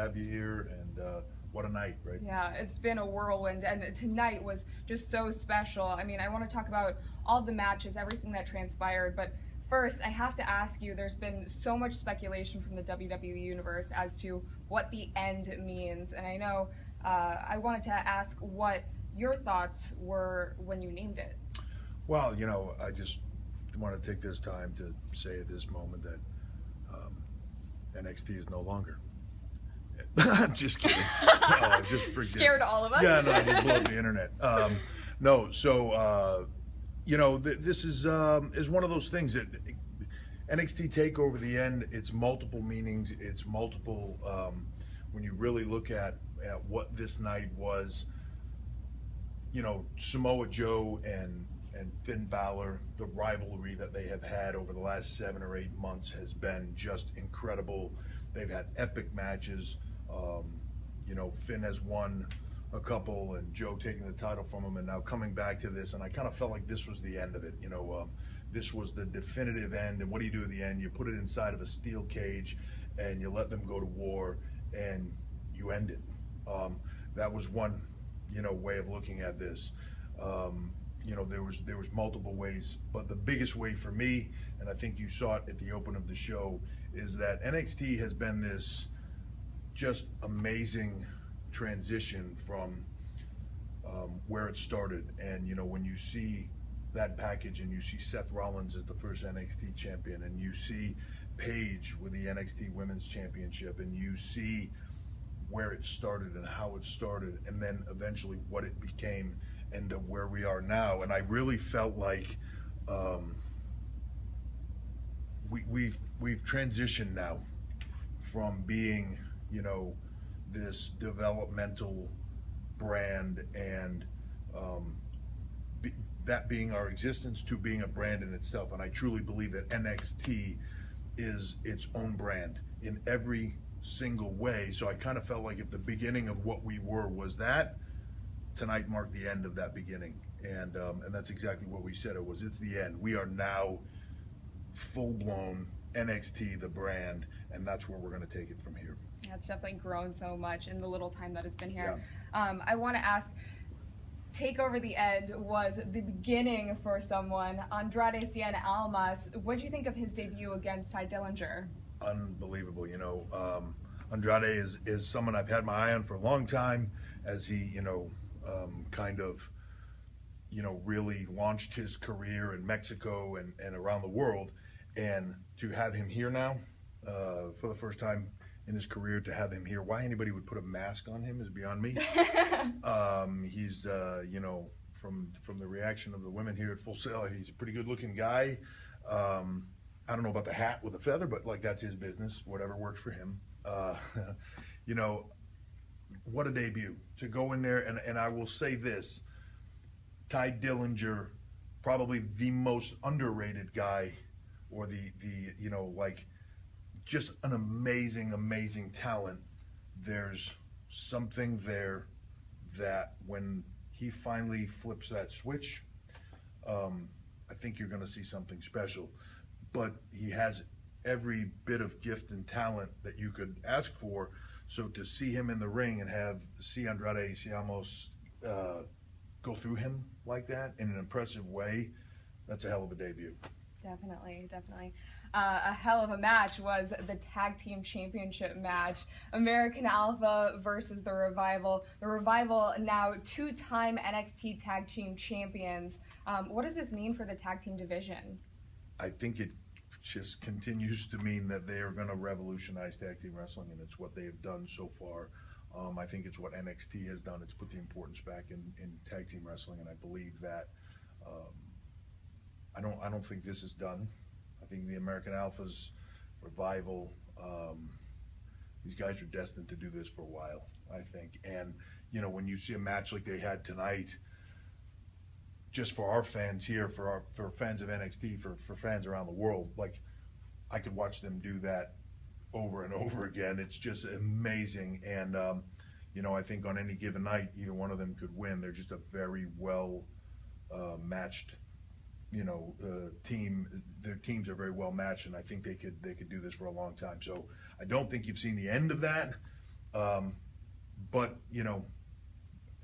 have you here, and what a night, right? Yeah, it's been a whirlwind, and tonight was just so special. I mean, I want to talk about all the matches, everything that transpired, but first, I have to ask you, there's been so much speculation from the WWE Universe as to what the end means, and I know I wanted to ask what your thoughts were when you named it. Well, I just want to take this time to say at this moment that NXT is no longer. I'm just kidding. No, just forget. Scared all of us. Yeah, no, I didn't blow up the internet. No, so this is one of those things that NXT Takeover The End. It's multiple meanings. It's multiple. When you really look at what this night was, Samoa Joe and Finn Balor, the rivalry that they have had over the last 7 or 8 months has been just incredible. They've had epic matches. Finn has won a couple, and Joe taking the title from him, and now coming back to this. And I kind of felt like this was the end of it. This was the definitive end. And what do you do at the end? You put it inside of a steel cage, and you let them go to war, and you end it. That was one, way of looking at this. There was multiple ways, but the biggest way for me, and I think you saw it at the open of the show, is that NXT has been this just amazing transition from where it started. And when you see that package, and you see Seth Rollins as the first NXT champion, and you see Paige with the NXT Women's Championship, and you see where it started and how it started, and then eventually what it became, and where we are now. And I really felt like we've transitioned now from being this developmental brand and that being our existence to being a brand in itself. And I truly believe that NXT is its own brand in every single way. So I kind of felt like if the beginning of what we were was that, tonight marked the end of that beginning. And that's exactly what we said it was. It's the end. We are now full-blown NXT, the brand, and that's where we're going to take it from here. Yeah, it's definitely grown so much in the little time that it's been here. Yeah. I want to ask, Takeover The End was the beginning for someone. Andrade Cien Almas, what did you think of his debut against Ty Dillinger? Unbelievable. Andrade is someone I've had my eye on for a long time, as he, really launched his career in Mexico and around the world. And to have him here now, for the first time in his career, to have him here, why anybody would put a mask on him is beyond me. He's, from the reaction of the women here at Full Sail, he's a pretty good looking guy. I don't know about the hat with a feather, but that's his business, whatever works for him. What a debut to go in there. And I will say this, Ty Dillinger, probably the most underrated guy, or just an amazing talent. There's something there that when he finally flips that switch, I think you're going to see something special. But he has every bit of gift and talent that you could ask for. So to see him in the ring and see Andrade Cien go through him like that in an impressive way, that's a hell of a debut. Definitely. A hell of a match was the Tag Team Championship match. American Alpha versus The Revival. The Revival, now 2-time NXT Tag Team Champions. What does this mean for the tag team division? I think it just continues to mean that they are going to revolutionize tag team wrestling, and it's what they have done so far. I think it's what NXT has done. It's put the importance back in tag team wrestling, and I believe that. I don't think this is done. I think the American Alphas, Revival, these guys are destined to do this for a while, I think. And when you see a match like they had tonight, just for our fans here, for fans of NXT, for fans around the world, I could watch them do that over and over again. It's just amazing. And I think on any given night, either one of them could win. They're just a very well matched team. Their teams are very well matched, and I think they could do this for a long time. So I don't think you've seen the end of that. But,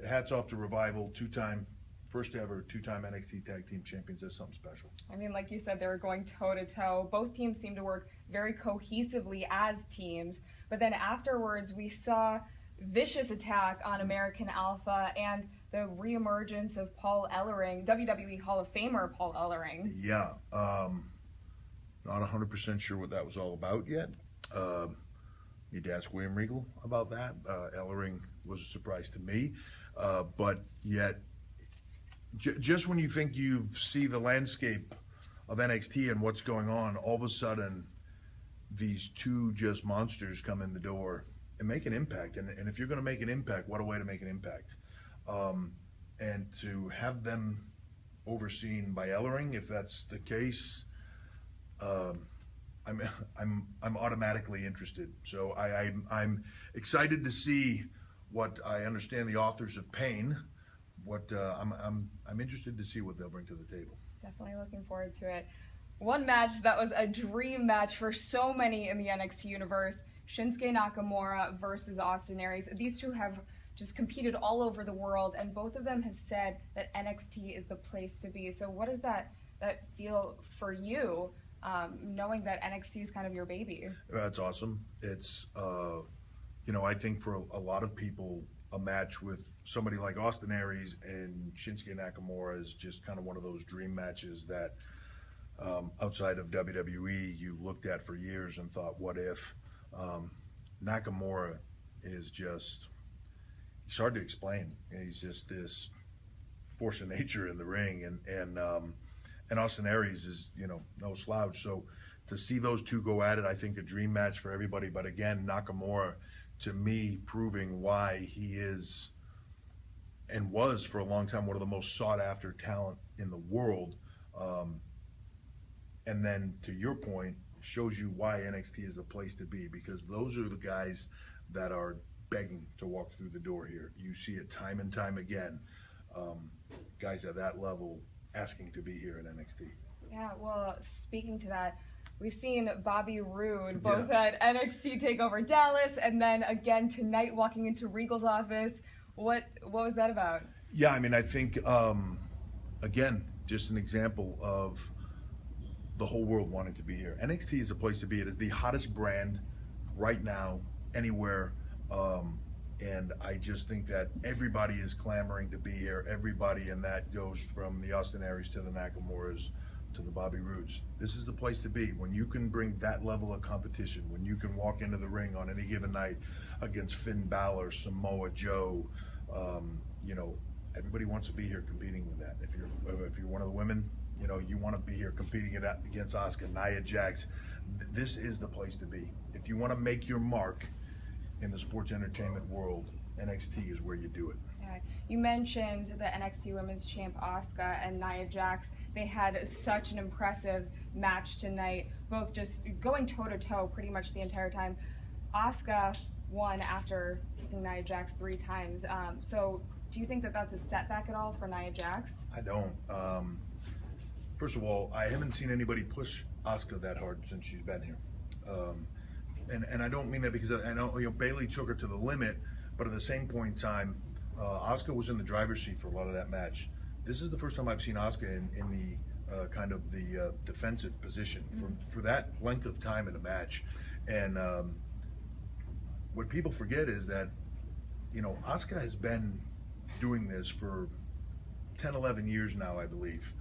hats off to Revival, first ever two-time NXT Tag Team Champions. That's something special. I mean, like you said, they were going toe-to-toe. Both teams seemed to work very cohesively as teams. But then afterwards, we saw vicious attack on American Alpha and the reemergence of Paul Ellering, WWE Hall of Famer Paul Ellering. Yeah. Not 100% sure what that was all about yet. Need to ask William Regal about that. Ellering was a surprise to me. But yet, just when you think you see the landscape of NXT and what's going on, all of a sudden, these two just monsters come in the door and make an impact. And if you're going to make an impact, what a way to make an impact. And to have them overseen by Ellering, if that's the case, I'm automatically interested. So I'm excited to see what I understand the authors of Pain. I'm interested to see what they'll bring to the table. Definitely looking forward to it. One match that was a dream match for so many in the NXT universe: Shinsuke Nakamura versus Austin Aries. These two have just competed all over the world, and both of them have said that NXT is the place to be. So what does that feel for you, knowing that NXT is kind of your baby? That's awesome. It's, I think for a lot of people, a match with somebody like Austin Aries and Shinsuke Nakamura is just kind of one of those dream matches that outside of WWE you looked at for years and thought, what if? Nakamura is just, he's hard to explain. He's just this force of nature in the ring, and Austin Aries is, no slouch. So to see those two go at it, I think a dream match for everybody. But again, Nakamura, to me, proving why he is and was for a long time one of the most sought after talent in the world. And then to your point, shows you why NXT is the place to be, because those are the guys that are begging to walk through the door here. You see it time and time again. Guys at that level asking to be here at NXT. Yeah, well, speaking to that, we've seen Bobby Roode both at NXT Takeover Dallas and then again tonight walking into Regal's office. What was that about? Yeah, I mean, I think, again, just an example of the whole world wanting to be here. NXT is a place to be. It is the hottest brand right now, anywhere. And I just think that everybody is clamoring to be here. Everybody, and that goes from the Austin Aries to the Nakamuras to the Bobby Roodes. This is the place to be. When you can bring that level of competition, when you can walk into the ring on any given night against Finn Balor, Samoa Joe, everybody wants to be here competing with that. If you're one of the women, you want to be here competing against Asuka, Nia Jax. This is the place to be. If you want to make your mark in the sports entertainment world, NXT is where you do it. Yeah. You mentioned the NXT Women's Champ Asuka and Nia Jax. They had such an impressive match tonight, both just going toe-to-toe pretty much the entire time. Asuka won after kicking Nia Jax 3 times. So do you think that that's a setback at all for Nia Jax? I don't. First of all, I haven't seen anybody push Asuka that hard since she's been here. And I don't mean that because I know Bayley took her to the limit, but at the same point in time, Asuka was in the driver's seat for a lot of that match. This is the first time I've seen Asuka in the kind of the defensive position for that length of time in a match. And what people forget is that, Asuka has been doing this for 10, 11 years now, I believe.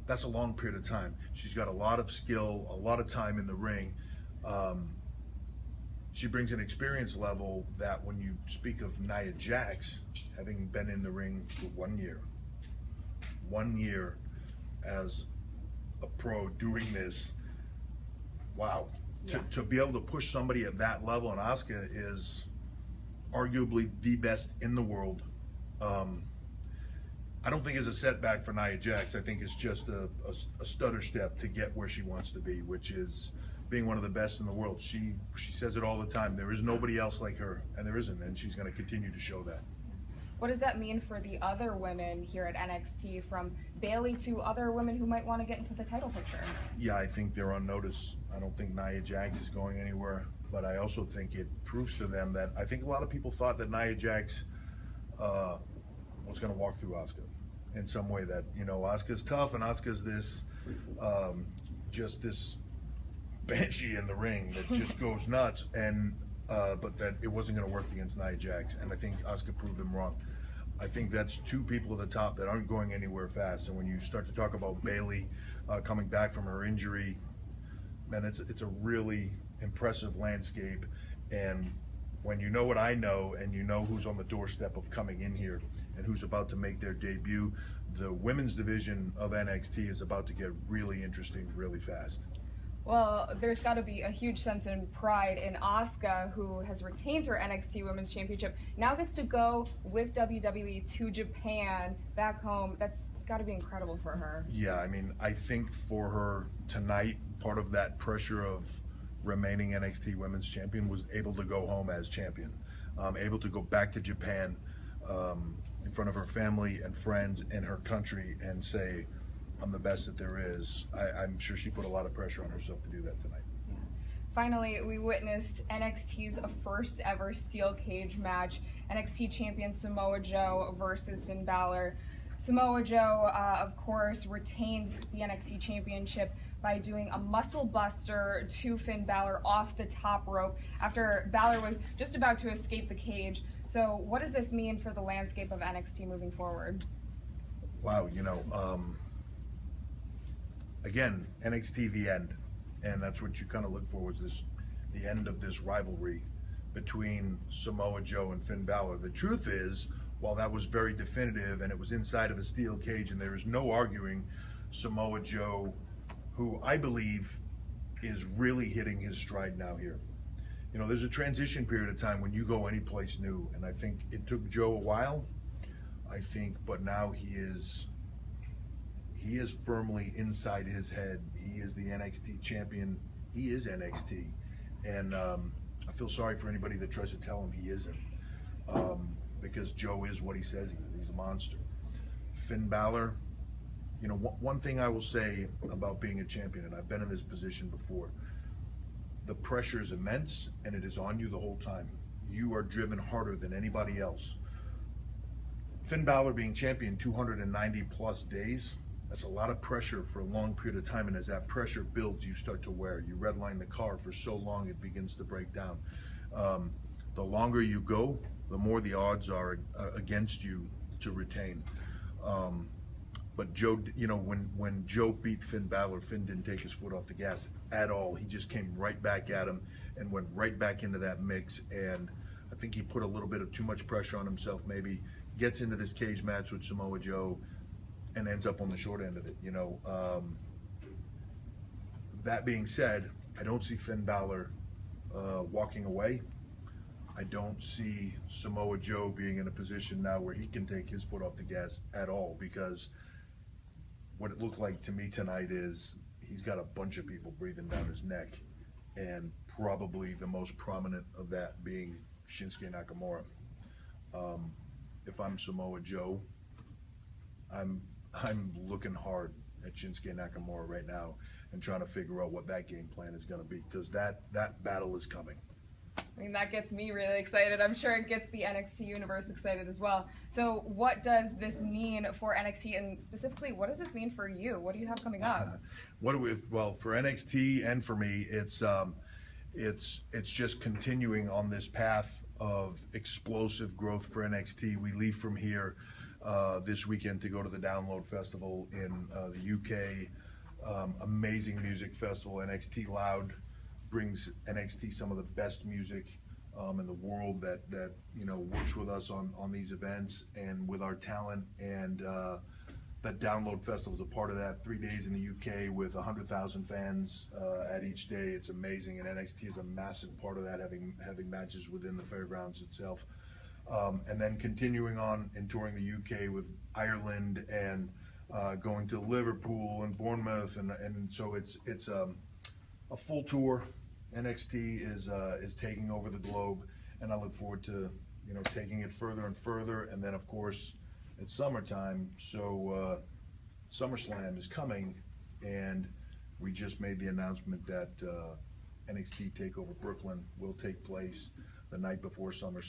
That's a long period of time. She's got a lot of skill, a lot of time in the ring. She brings an experience level that when you speak of Nia Jax, having been in the ring for 1 year as a pro doing this, wow. Yeah. To be able to push somebody at that level, and Asuka is arguably the best in the world. I don't think it's a setback for Nia Jax. I think it's just a stutter step to get where she wants to be, which is being one of the best in the world. She says it all the time. There is nobody else like her, and there isn't, and she's going to continue to show that. What does that mean for the other women here at NXT, from Bayley to other women who might want to get into the title picture? Yeah, I think they're on notice. I don't think Nia Jax is going anywhere. but I also think it proves to them that I think a lot of people thought that Nia Jax was going to walk through Asuka in some way, that, you know, Asuka's tough and Asuka's this, just this banshee in the ring that just goes nuts, and but that it wasn't going to work against Nia Jax, and I think Asuka proved them wrong. I think that's two people at the top that aren't going anywhere fast, and when you start to talk about Bayley coming back from her injury, man, it's a really impressive landscape. And when you know what I know, and you know who's on the doorstep of coming in here and who's about to make their debut, the women's division of NXT is about to get really interesting really fast. Well, there's got to be a huge sense of pride in Asuka, who has retained her NXT Women's Championship, now gets to go with WWE to Japan, back home. That's got to be incredible for her. Yeah, I mean, I think for her tonight, part of that pressure of remaining NXT Women's Champion was able to go home as champion, able to go back to Japan in front of her family and friends in her country and say, I'm the best that there is. I'm sure she put a lot of pressure on herself to do that tonight. Yeah. Finally, we witnessed NXT's first ever steel cage match. NXT champion Samoa Joe versus Finn Balor. Samoa Joe, of course, retained the NXT championship by doing a muscle buster to Finn Balor off the top rope after Balor was just about to escape the cage. So what does this mean for the landscape of NXT moving forward? Wow, you know, again, NXT The End, and that's what you kind of look for, was the end of this rivalry between Samoa Joe and Finn Balor. The truth is, while that was very definitive and it was inside of a steel cage and there is no arguing, Samoa Joe, who I believe is really hitting his stride now here. You know, there's a transition period of time when you go any place new, and I think it took Joe a while, but now he is firmly inside his head. He is the NXT champion. He is NXT. And I feel sorry for anybody that tries to tell him he isn't. Because Joe is what he says he is. He's a monster. Finn Balor, you know, one thing I will say about being a champion, and I've been in this position before, the pressure is immense and it is on you the whole time. You are driven harder than anybody else. Finn Balor being champion 290 plus days, that's a lot of pressure for a long period of time, and as that pressure builds, you start to wear. You redline the car for so long it begins to break down. The longer you go, the more the odds are against you to retain. But Joe, you know, when Joe beat Finn Balor, Finn didn't take his foot off the gas at all. He just came right back at him and went right back into that mix. And I think he put a little bit of too much pressure on himself, maybe, gets into this cage match with Samoa Joe and ends up on the short end of it, you know. That being said, I don't see Finn Balor walking away. I don't see Samoa Joe being in a position now where he can take his foot off the gas at all, because what it looked like to me tonight is he's got a bunch of people breathing down his neck, and probably the most prominent of that being Shinsuke Nakamura. If I'm Samoa Joe, I'm looking hard at Shinsuke Nakamura right now and trying to figure out what that game plan is going to be, because that battle is coming. I mean, that gets me really excited. I'm sure it gets the NXT universe excited as well. So what does this mean for NXT, and specifically, what does this mean for you? What do you have coming up? Well, for NXT and for me, it's just continuing on this path of explosive growth for NXT. We leave from here this weekend to go to the Download Festival in the UK. Amazing music festival. NXT Loud brings NXT some of the best music in the world that you know, works with us on these events and with our talent, and that Download Festival is a part of that. 3 days in the UK with 100,000 fans at each day. It's amazing, and NXT is a massive part of that, having matches within the fairgrounds itself, and then continuing on and touring the UK with Ireland and going to Liverpool and Bournemouth, and so it's a full tour. NXT is taking over the globe, and I look forward to, you know, taking it further and further. And then, of course, it's summertime, so SummerSlam is coming, and we just made the announcement that NXT Takeover Brooklyn will take place the night before SummerSlam.